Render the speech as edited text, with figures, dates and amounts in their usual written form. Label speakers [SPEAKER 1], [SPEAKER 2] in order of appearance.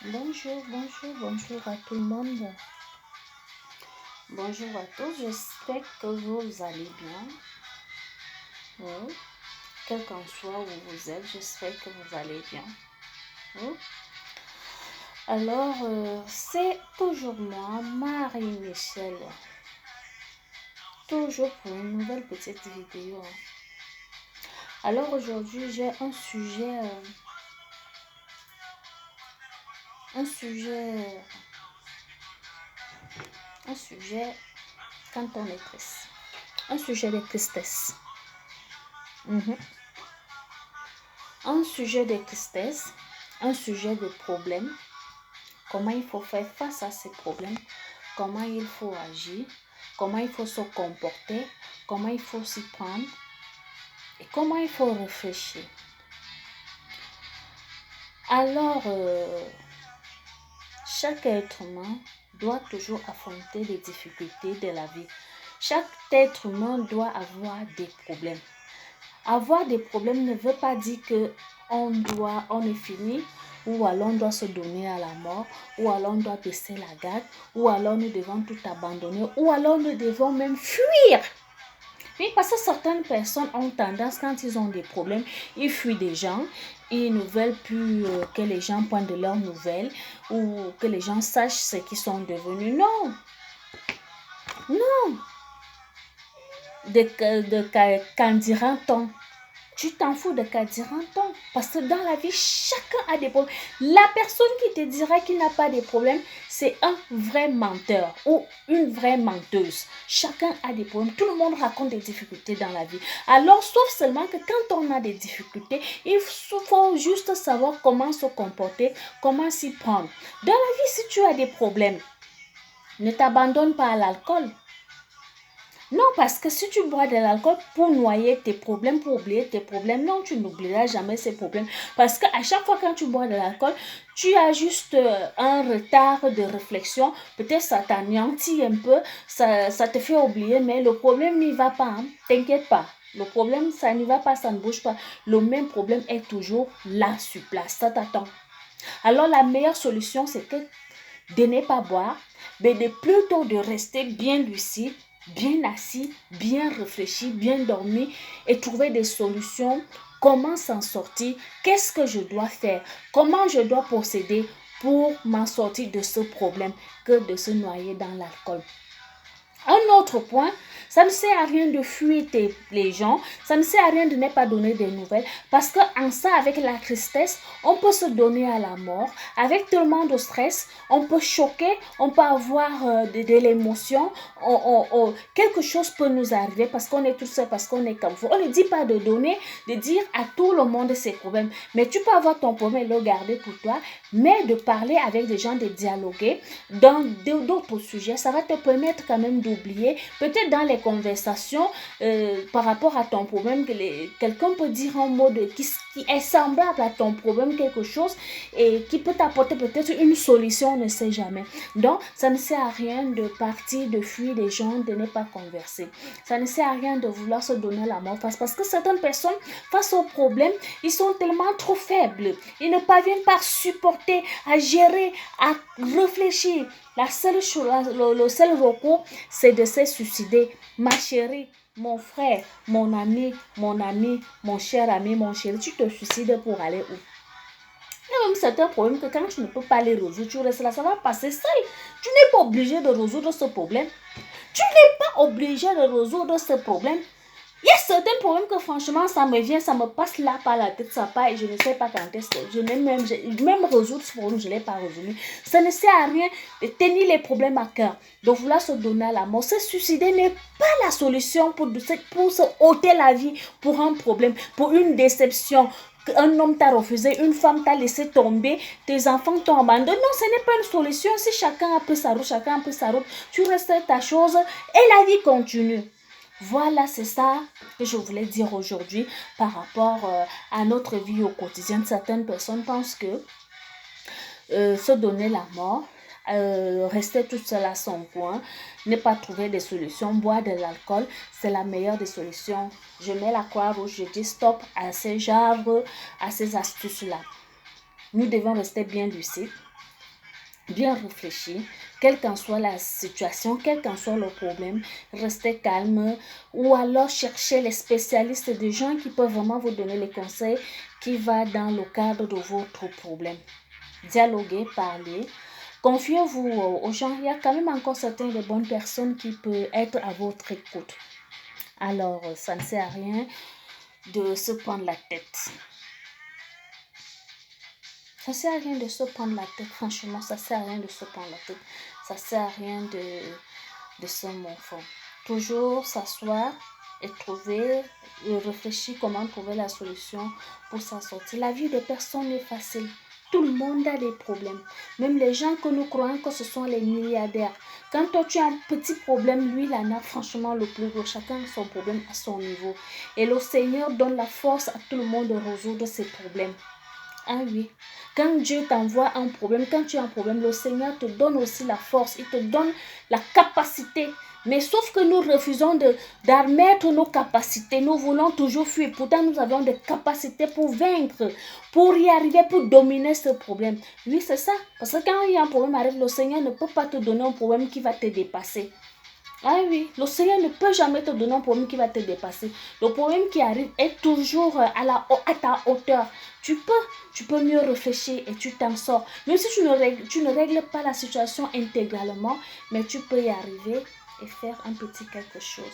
[SPEAKER 1] Bonjour à tout le monde. Bonjour à tous, j'espère que vous allez bien. Oui. Quel qu'en soit où vous êtes, j'espère que vous allez bien. Oui. Alors, c'est toujours moi, Marie-Michel. Toujours pour une nouvelle petite vidéo. Alors aujourd'hui, j'ai un sujet quand on est triste. Un sujet de tristesse. Un sujet de tristesse, un sujet de problème. Comment il faut faire face à ces problèmes, comment il faut agir, comment il faut se comporter, comment il faut s'y prendre et comment il faut réfléchir. Alors, chaque être humain doit toujours affronter les difficultés de la vie. Chaque être humain doit avoir des problèmes. Avoir des problèmes ne veut pas dire que on est fini, ou alors on doit se donner à la mort, ou alors on doit baisser la garde, ou alors nous devons tout abandonner, ou alors nous devons même fuir. Oui, parce que certaines personnes ont tendance, quand ils ont des problèmes, ils fuient des gens, ils ne veulent plus que les gens prennent de leurs nouvelles, ou que les gens sachent ce qu'ils sont devenus. Non, qu'en dira-t-on? Tu t'en fous de qu'en dira-t-on? Parce que dans la vie, chacun a des problèmes. La personne qui te dira qu'il n'a pas de problème, c'est un vrai menteur ou une vraie menteuse. Chacun a des problèmes. Tout le monde raconte des difficultés dans la vie. Alors, sauf seulement que quand on a des difficultés, il faut juste savoir comment se comporter, comment s'y prendre. Dans la vie, si tu as des problèmes, ne t'abandonne pas à l'alcool. Non, parce que si tu bois de l'alcool pour noyer tes problèmes, pour oublier tes problèmes, non, tu n'oublieras jamais ces problèmes. Parce qu'à chaque fois quand tu bois de l'alcool, tu as juste un retard de réflexion. Peut-être ça t'anéantit un peu, ça te fait oublier, mais le problème n'y va pas. Hein. T'inquiète pas. Le problème, ça n'y va pas, ça ne bouge pas. Le même problème est toujours là sur place. Ça t'attend. Alors, la meilleure solution, c'est que de ne pas boire, mais plutôt de rester bien lucide, bien assis, bien réfléchi, bien dormi et trouver des solutions. Comment s'en sortir? Qu'est-ce que je dois faire? Comment je dois procéder pour m'en sortir de ce problème que de se noyer dans l'alcool? Un autre point, ça ne sert à rien de fuir les gens, ça ne sert à rien de ne pas donner des nouvelles, parce qu'en ça, avec la tristesse, on peut se donner à la mort. Avec tellement de stress, on peut choquer, on peut avoir de l'émotion, quelque chose peut nous arriver parce qu'on est tout seul, parce qu'on est comme vous. On ne dit pas de donner, de dire à tout le monde ses problèmes, mais tu peux avoir ton problème et le garder pour toi, mais de parler avec des gens, de dialoguer dans d'autres sujets, ça va te permettre quand même d'oublier. Peut-être dans les conversations, par rapport à ton problème, quelqu'un peut dire un mot qui est semblable à ton problème, quelque chose, et qui peut t'apporter peut-être une solution, on ne sait jamais. Donc, ça ne sert à rien de partir, de fuir les gens, de ne pas converser. Ça ne sert à rien de vouloir se donner la mort face, parce que certaines personnes, face aux problèmes, ils sont tellement trop faibles. Ils ne parviennent pas à supporter, à gérer, à réfléchir. La seule chose, le seul recours, c'est de se suicider. Ma chérie, mon frère, mon ami, mon cher ami, mon chéri, tu te suicides pour aller où? Il y a même certains problèmes que quand tu ne peux pas les résoudre, tu restes là, ça va passer seul. Tu n'es pas obligé de résoudre ce problème. Tu n'es pas obligé de résoudre ce problème. Il y a certains problèmes que franchement, ça me vient, ça me passe là par la tête, ça part et je ne sais pas quand est-ce que je n'ai même résoudre ce problème, je ne l'ai pas résolu. Ça ne sert à rien de tenir les problèmes à cœur, de vouloir se donner à la mort. Se suicider n'est pas la solution pour se ôter la vie pour un problème, pour une déception. Un homme t'a refusé, une femme t'a laissé tomber, tes enfants t'ont abandonné. Non, ce n'est pas une solution. Si chacun a pris sa route, chacun a pris sa route, tu restes ta chose et la vie continue. Voilà, c'est ça que je voulais dire aujourd'hui par rapport à notre vie au quotidien. Certaines personnes pensent que se donner la mort, rester toute seule à son coin, ne pas trouver des solutions, boire de l'alcool, c'est la meilleure des solutions. Je mets la croix rouge, je dis stop à ces genres, à ces astuces-là. Nous devons rester bien lucides. bien réfléchir, quelle qu'en soit la situation, quel qu'en soit le problème, restez calme ou alors cherchez les spécialistes, des gens qui peuvent vraiment vous donner les conseils qui vont dans le cadre de votre problème. Dialoguez, parlez, confiez-vous aux gens. Il y a quand même encore certaines de bonnes personnes qui peuvent être à votre écoute. Alors, ça ne sert à rien de se prendre la tête. Ça sert à rien de se prendre la tête, franchement, ça sert à rien de se prendre la tête. Ça sert à rien de se morfondre. Toujours s'asseoir et réfléchir comment trouver la solution pour s'en sortir. La vie des personnes est facile. Tout le monde a des problèmes. Même les gens que nous croyons que ce sont les milliardaires. Quand toi tu as un petit problème, lui il en a franchement le plus gros. Chacun a son problème à son niveau. Et le Seigneur donne la force à tout le monde de résoudre ses problèmes. Ah oui, quand Dieu t'envoie un problème, quand tu as un problème, le Seigneur te donne aussi la force, il te donne la capacité. Mais sauf que nous refusons d'admettre nos capacités, nous voulons toujours fuir. Pourtant, nous avons des capacités pour vaincre, pour y arriver, pour dominer ce problème. Oui, c'est ça. Parce que quand il y a un problème arrive, le Seigneur ne peut pas te donner un problème qui va te dépasser. Ah oui, le Seigneur ne peut jamais te donner un problème qui va te dépasser. Le problème qui arrive est toujours à ta hauteur. Tu peux mieux réfléchir et tu t'en sors. Même si tu ne règles pas la situation intégralement, mais tu peux y arriver et faire un petit quelque chose.